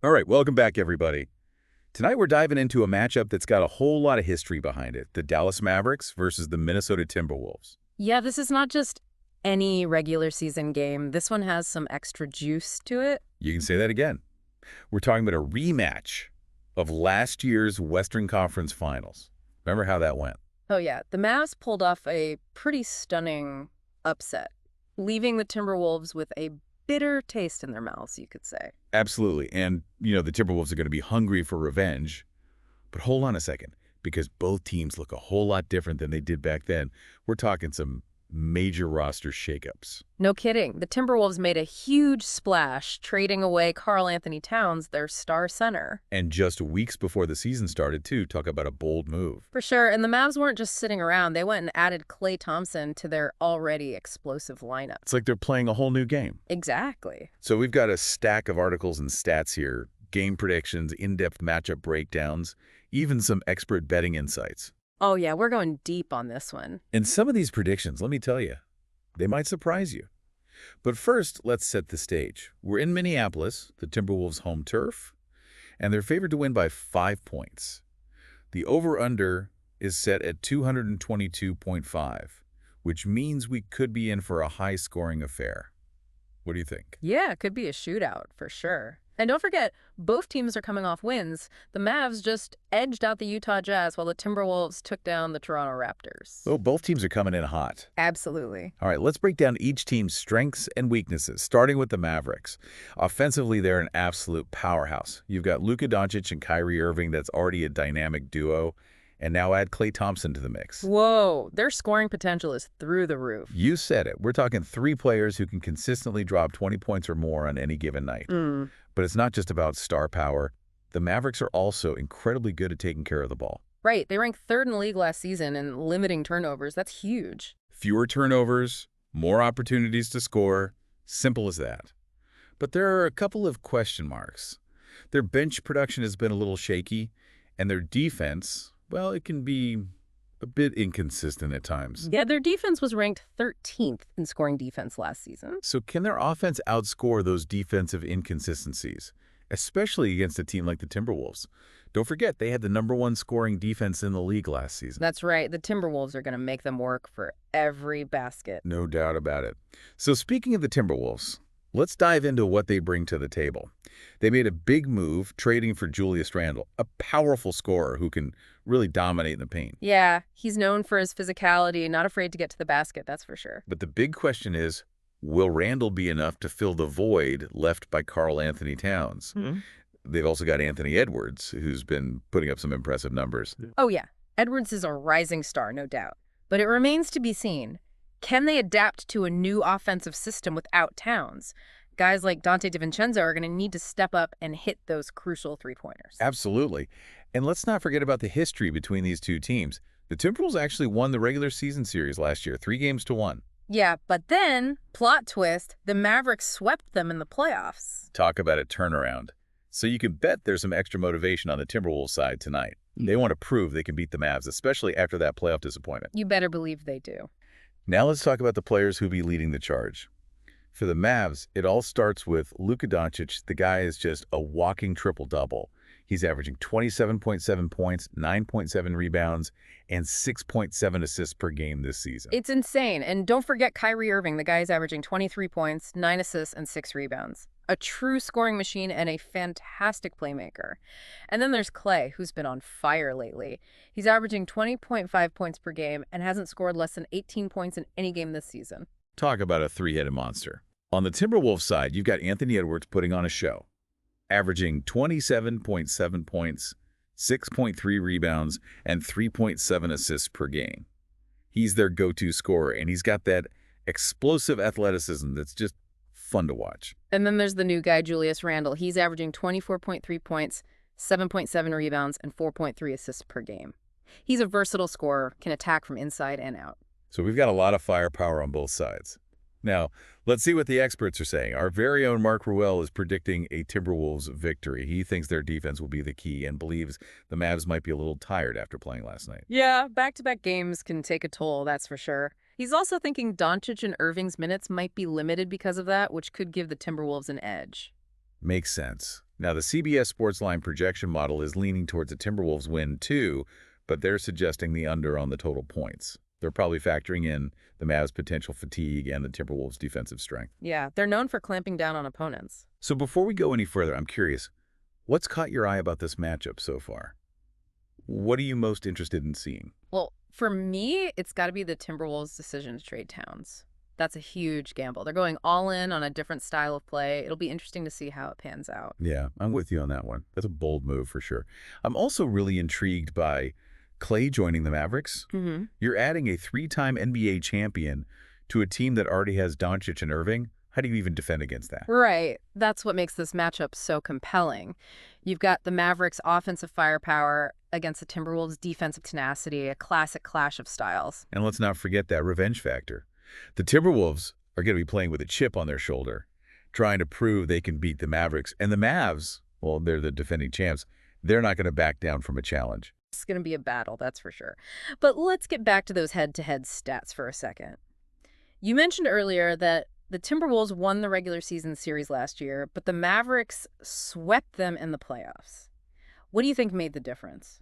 All right, welcome back, everybody. Tonight we're diving into a matchup that's got a whole lot of history behind it, the Dallas Mavericks versus the Minnesota Timberwolves. Yeah, this is not just any regular season game. This one has some extra juice to it. You can say that again. We're talking about a rematch of last year's Western Conference Finals. Remember how that went? Oh yeah, the Mavs pulled off a pretty stunning upset, leaving the Timberwolves with a bitter taste in their mouths, you could say. Absolutely. And, the Timberwolves are going to be hungry for revenge. But hold on a second, because both teams look a whole lot different than they did back then. We're talking some major roster shakeups. No kidding. The Timberwolves made a huge splash, trading away Karl-Anthony Towns, their star center. And just weeks before the season started, too, talk about a bold move. For sure, and the Mavs weren't just sitting around. They went and added Klay Thompson to their already explosive lineup. It's like they're playing a whole new game. Exactly. So we've got a stack of articles and stats here, game predictions, in-depth matchup breakdowns, even some expert betting insights. Oh yeah, we're going deep on this one. And some of these predictions, let me tell you, they might surprise you. But first, let's set the stage. We're in Minneapolis, the Timberwolves' home turf, and they're favored to win by 5 points. The over-under is set at 222.5, which means we could be in for a high-scoring affair. What do you think? Yeah, it could be a shootout for sure. And don't forget, both teams are coming off wins. The Mavs just edged out the Utah Jazz while the Timberwolves took down the Toronto Raptors. Oh, both teams are coming in hot. Absolutely. All right, let's break down each team's strengths and weaknesses, starting with the Mavericks. Offensively, they're an absolute powerhouse. You've got Luka Doncic and Kyrie Irving, that's already a dynamic duo. And now add Klay Thompson to the mix. Whoa, their scoring potential is through the roof. You said it. We're talking 3 players who can consistently drop 20 points or more on any given night. But it's not just about star power. The Mavericks are also incredibly good at taking care of the ball. Right, they ranked 3rd in the league last season in limiting turnovers. That's huge. Fewer turnovers, more opportunities to score. Simple as that. But there are a couple of question marks. Their bench production has been a little shaky, and their defense, well, it can be a bit inconsistent at times. Yeah, their defense was ranked 13th in scoring defense last season. So can their offense outscore those defensive inconsistencies, especially against a team like the Timberwolves? Don't forget, they had the #1 scoring defense in the league last season. That's right. The Timberwolves are going to make them work for every basket. No doubt about it. So speaking of the Timberwolves, let's dive into what they bring to the table. They made a big move trading for Julius Randle, a powerful scorer who can really dominate in the paint. Yeah, he's known for his physicality, not afraid to get to the basket, that's for sure. But the big question is, will Randle be enough to fill the void left by Karl-Anthony Towns? They've also got Anthony Edwards, who's been putting up some impressive numbers. Oh yeah, Edwards is a rising star, no doubt. But it remains to be seen. Can they adapt to a new offensive system without Towns? Guys like Dante DiVincenzo are going to need to step up and hit those crucial three-pointers. Absolutely. And let's not forget about the history between these two teams. The Timberwolves actually won the regular season series last year, 3-1. Yeah, but then, plot twist, the Mavericks swept them in the playoffs. Talk about a turnaround. So you can bet there's some extra motivation on the Timberwolves side tonight. They want to prove they can beat the Mavs, especially after that playoff disappointment. You better believe they do. Now let's talk about the players who'll be leading the charge. For the Mavs, it all starts with Luka Doncic. The guy is just a walking triple-double. He's averaging 27.7 points, 9.7 rebounds, and 6.7 assists per game this season. It's insane. And don't forget Kyrie Irving. The guy is averaging 23 points, 9 assists, and 6 rebounds. A true scoring machine and a fantastic playmaker. And then there's Klay, who's been on fire lately. He's averaging 20.5 points per game and hasn't scored less than 18 points in any game this season. Talk about a three-headed monster. On the Timberwolves side, you've got Anthony Edwards putting on a show, averaging 27.7 points, 6.3 rebounds, and 3.7 assists per game. He's their go-to scorer, and he's got that explosive athleticism that's just fun to watch. And then there's the new guy, Julius Randle. He's averaging 24.3 points, 7.7 rebounds, and 4.3 assists per game. He's a versatile scorer, can attack from inside and out. So we've got a lot of firepower on both sides. Now, let's see what the experts are saying. Our very own Mark Ruel is predicting a Timberwolves victory. He thinks their defense will be the key and believes the Mavs might be a little tired after playing last night. Yeah, back-to-back games can take a toll, that's for sure. He's also thinking Doncic and Irving's minutes might be limited because of that, which could give the Timberwolves an edge. Makes sense. Now, the CBS Sportsline projection model is leaning towards a Timberwolves win too, but they're suggesting the under on the total points. They're probably factoring in the Mavs' potential fatigue and the Timberwolves' defensive strength. Yeah, they're known for clamping down on opponents. So before we go any further, I'm curious, what's caught your eye about this matchup so far? What are you most interested in seeing? Well, for me, it's got to be the Timberwolves' decision to trade Towns. That's a huge gamble. They're going all in on a different style of play. It'll be interesting to see how it pans out. Yeah, I'm with you on that one. That's a bold move for sure. I'm also really intrigued by Klay joining the Mavericks. You're adding a 3-time NBA champion to a team that already has Doncic and Irving. How do you even defend against that? Right. That's what makes this matchup so compelling. You've got the Mavericks' offensive firepower against the Timberwolves' defensive tenacity, a classic clash of styles. And let's not forget that revenge factor. The Timberwolves are going to be playing with a chip on their shoulder, trying to prove they can beat the Mavericks. And the Mavs, well, they're the defending champs. They're not going to back down from a challenge. It's going to be a battle, that's for sure. But let's get back to those head-to-head stats for a second. You mentioned earlier that the Timberwolves won the regular season series last year, but the Mavericks swept them in the playoffs. What do you think made the difference?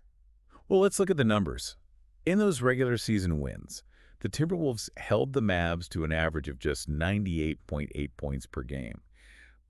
Well, let's look at the numbers. In those regular season wins, the Timberwolves held the Mavs to an average of just 98.8 points per game.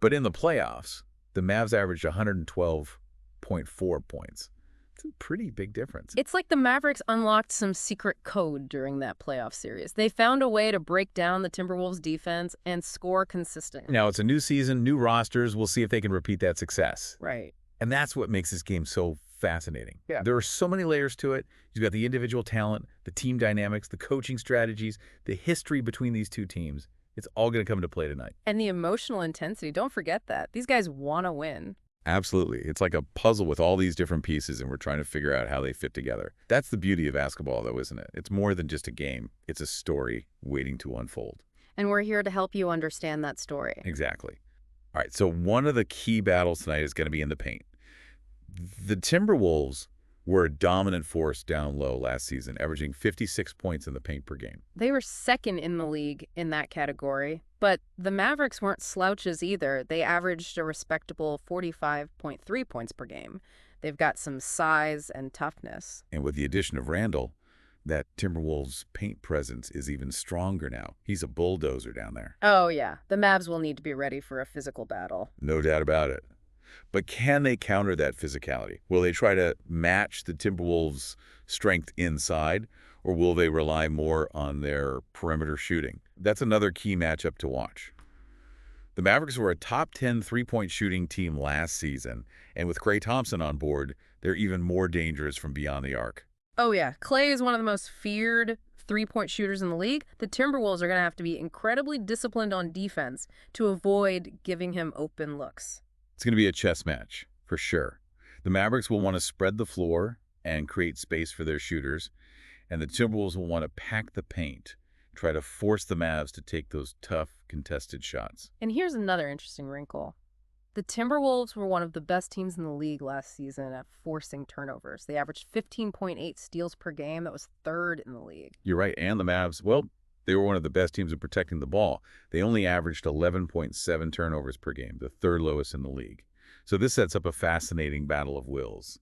But in the playoffs, the Mavs averaged 112.4 points. It's a pretty big difference. It's like the Mavericks unlocked some secret code during that playoff series. They found a way to break down the Timberwolves' defense and score consistently. Now, it's a new season, new rosters. We'll see if they can repeat that success. Right. And that's what makes this game so fascinating. Yeah. There are so many layers to it. You've got the individual talent, the team dynamics, the coaching strategies, the history between these two teams. It's all going to come into play tonight. And the emotional intensity, don't forget that. These guys want to win. Absolutely. It's like a puzzle with all these different pieces, and we're trying to figure out how they fit together. That's the beauty of basketball, though, isn't it? It's more than just a game. It's a story waiting to unfold. And we're here to help you understand that story. Exactly. All right, so one of the key battles tonight is going to be in the paint. The Timberwolves were a dominant force down low last season, averaging 56 points in the paint per game. They were second in the league in that category, but the Mavericks weren't slouches either. They averaged a respectable 45.3 points per game. They've got some size and toughness. And with the addition of Randle, that Timberwolves paint presence is even stronger now. He's a bulldozer down there. Oh, yeah. The Mavs will need to be ready for a physical battle. No doubt about it. But can they counter that physicality? Will they try to match the Timberwolves' strength inside, or will they rely more on their perimeter shooting? That's another key matchup to watch. The Mavericks were a top 10 three-point shooting team last season, and with Klay Thompson on board, they're even more dangerous from beyond the arc. Oh, yeah. Klay is one of the most feared three-point shooters in the league. The Timberwolves are going to have to be incredibly disciplined on defense to avoid giving him open looks. It's going to be a chess match, for sure. The Mavericks will want to spread the floor and create space for their shooters, and the Timberwolves will want to pack the paint, try to force the Mavs to take those tough, contested shots. And here's another interesting wrinkle. The Timberwolves were one of the best teams in the league last season at forcing turnovers. They averaged 15.8 steals per game. That was third in the league. You're right, and the Mavs, well, they were one of the best teams in protecting the ball. They only averaged 11.7 turnovers per game, the third lowest in the league. So this sets up a fascinating battle of wills.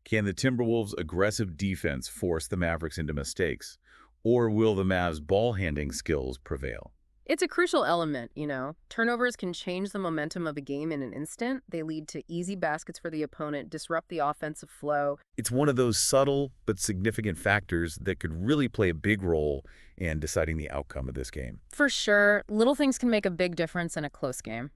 Can the Timberwolves' aggressive defense force the Mavericks into mistakes, or will the Mavs' ball-handling skills prevail? It's a crucial element, you know. Turnovers can change the momentum of a game in an instant. They lead to easy baskets for the opponent, disrupt the offensive flow. It's one of those subtle but significant factors that could really play a big role in deciding the outcome of this game. For sure, little things can make a big difference in a close game.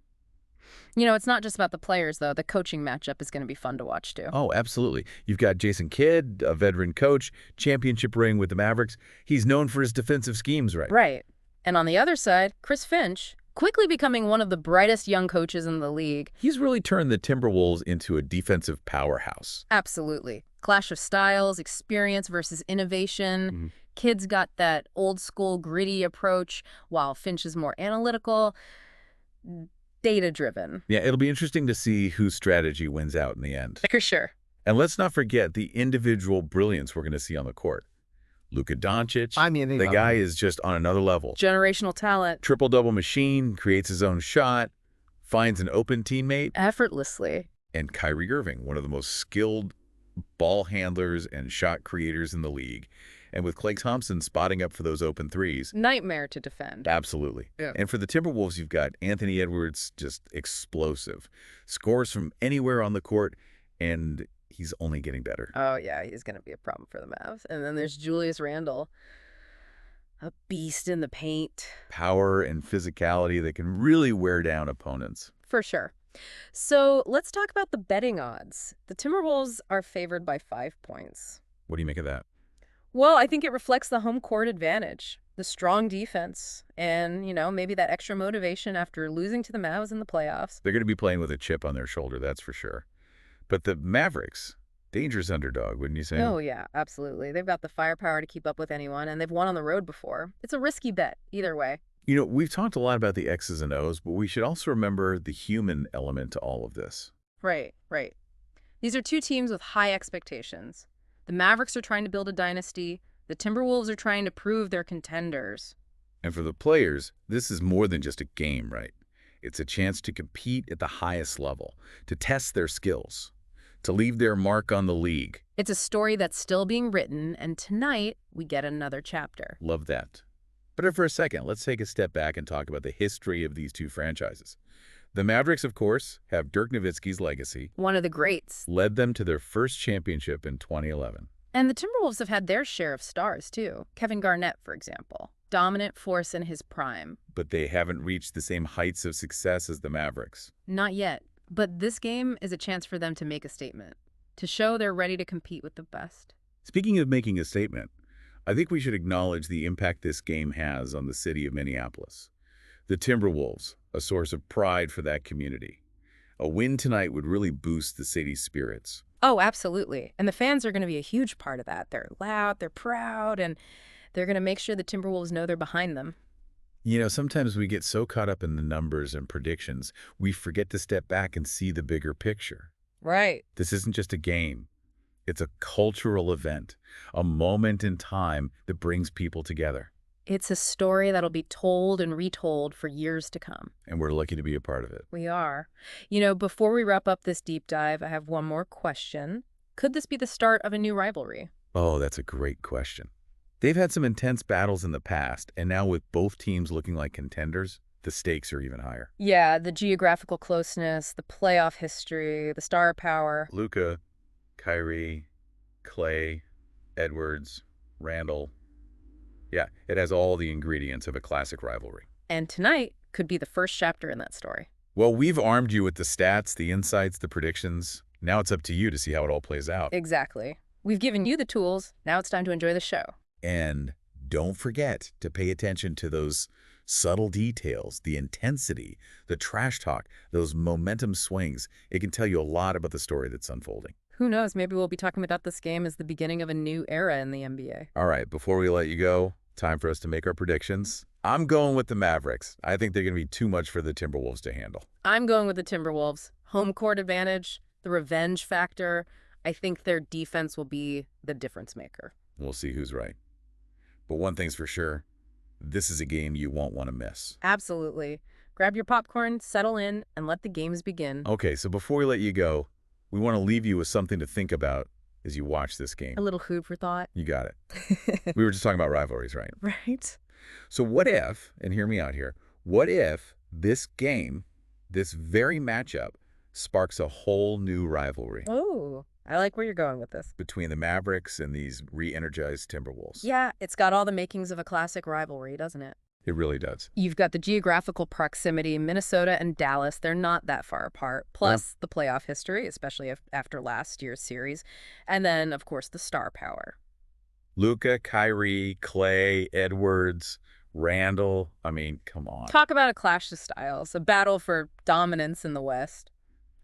You know, it's not just about the players, though. The coaching matchup is going to be fun to watch, too. Oh, absolutely. You've got Jason Kidd, a veteran coach, championship ring with the Mavericks. He's known for his defensive schemes, right? Right. And on the other side, Chris Finch, quickly becoming one of the brightest young coaches in the league. He's really turned the Timberwolves into a defensive powerhouse. Absolutely. Clash of styles, experience versus innovation. Kidd's got that old-school gritty approach, while Finch is more analytical, data-driven. Yeah, it'll be interesting to see whose strategy wins out in the end. For sure. And let's not forget the individual brilliance we're going to see on the court. Luka Doncic, the guy is just on another level. Generational talent. Triple-double machine, creates his own shot, finds an open teammate, Effortlessly. and Kyrie Irving, one of the most skilled ball handlers and shot creators in the league. And with Klay Thompson spotting up for those open threes. Nightmare to defend. Absolutely. Yeah. And for the Timberwolves, you've got Anthony Edwards, just explosive. Scores from anywhere on the court, and he's only getting better. Oh, yeah, he's going to be a problem for the Mavs. And then there's Julius Randle, a beast in the paint. Power and physicality that can really wear down opponents. For sure. So let's talk about the betting odds. The Timberwolves are favored by 5 points. What do you make of that? Well, I think it reflects the home court advantage, the strong defense, and, maybe that extra motivation after losing to the Mavs in the playoffs. They're going to be playing with a chip on their shoulder, that's for sure. But the Mavericks, dangerous underdog, wouldn't you say? Oh, yeah, absolutely. They've got the firepower to keep up with anyone, and they've won on the road before. It's a risky bet, either way. We've talked a lot about the X's and O's, but we should also remember the human element to all of this. Right, right. These are two teams with high expectations. The Mavericks are trying to build a dynasty. The Timberwolves are trying to prove they're contenders. And for the players, this is more than just a game, right? It's a chance to compete at the highest level, to test their skills, to leave their mark on the league. It's a story that's still being written, and tonight we get another chapter. Love that. But for a second, let's take a step back and talk about the history of these two franchises. The Mavericks, of course, have Dirk Nowitzki's legacy. One of the greats. Led them to their first championship in 2011. And the Timberwolves have had their share of stars, too. Kevin Garnett, for example. Dominant force in his prime. But they haven't reached the same heights of success as the Mavericks. Not yet. But this game is a chance for them to make a statement, to show they're ready to compete with the best. Speaking of making a statement, I think we should acknowledge the impact this game has on the city of Minneapolis. The Timberwolves, a source of pride for that community. A win tonight would really boost the city's spirits. Oh, absolutely. And the fans are going to be a huge part of that. They're loud, they're proud, and they're going to make sure the Timberwolves know they're behind them. Sometimes we get so caught up in the numbers and predictions, we forget to step back and see the bigger picture. Right. This isn't just a game. It's a cultural event, a moment in time that brings people together. It's a story that'll be told and retold for years to come. And we're lucky to be a part of it. We are. Before we wrap up this deep dive, I have one more question. Could this be the start of a new rivalry? Oh, that's a great question. They've had some intense battles in the past, and now with both teams looking like contenders, the stakes are even higher. Yeah, the geographical closeness, the playoff history, the star power. Luka, Kyrie, Klay, Edwards, Randle. Yeah, it has all the ingredients of a classic rivalry. And tonight could be the first chapter in that story. Well, we've armed you with the stats, the insights, the predictions. Now it's up to you to see how it all plays out. Exactly. We've given you the tools. Now it's time to enjoy the show. And don't forget to pay attention to those subtle details, the intensity, the trash talk, those momentum swings. It can tell you a lot about the story that's unfolding. Who knows? Maybe we'll be talking about this game as the beginning of a new era in the NBA. All right, before we let you go, time for us to make our predictions. I'm going with the Mavericks. I think they're going to be too much for the Timberwolves to handle. I'm going with the Timberwolves. Home court advantage, the revenge factor. I think their defense will be the difference maker. We'll see who's right. But one thing's for sure, this is a game you won't want to miss. Absolutely. Grab your popcorn, settle in, and let the games begin. Okay, so before we let you go, we want to leave you with something to think about as you watch this game. A little food for thought. You got it. We were just talking about rivalries, right? Right. So what if, and hear me out here, what if this game, this very matchup, sparks a whole new rivalry Oh, I like where you're going with this. between the Mavericks and these re-energized Timberwolves? Yeah, it's got all the makings of a classic rivalry, doesn't it? It really does. You've got the geographical proximity. Minnesota and Dallas, they're not that far apart. Plus the playoff history, especially after last year's series. And then, of course, the star power. Luka, Kyrie, Klay, Edwards, Randle. I mean, come on. Talk about a clash of styles, a battle for dominance in the West.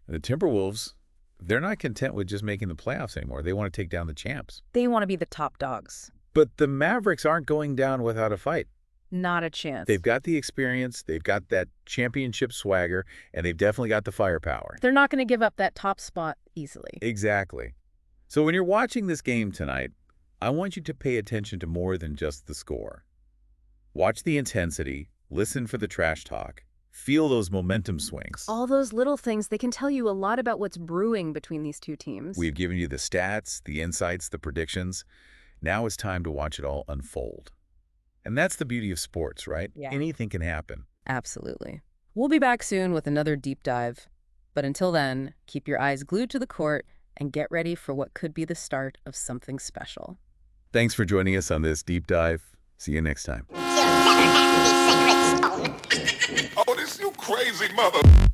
The Timberwolves, they're not content with just making the playoffs anymore. They want to take down the champs. They want to be the top dogs. But the Mavericks aren't going down without a fight. Not a chance. They've got the experience, they've got that championship swagger, and they've definitely got the firepower. They're not going to give up that top spot easily. Exactly. So when you're watching this game tonight, I want you to pay attention to more than just the score. Watch the intensity, listen for the trash talk, Feel those momentum swings. All those little things, they can tell you a lot about what's brewing between these two teams. We've given you the stats, the insights, the predictions. Now it's time to watch it all unfold. And that's the beauty of sports, right? Yeah. Anything can happen. Absolutely. We'll be back soon with another deep dive. But until then, keep your eyes glued to the court and get ready for what could be the start of something special. Thanks for joining us on this deep dive. See you next time. You'll never have the sacred stone. Oh, this you crazy mother...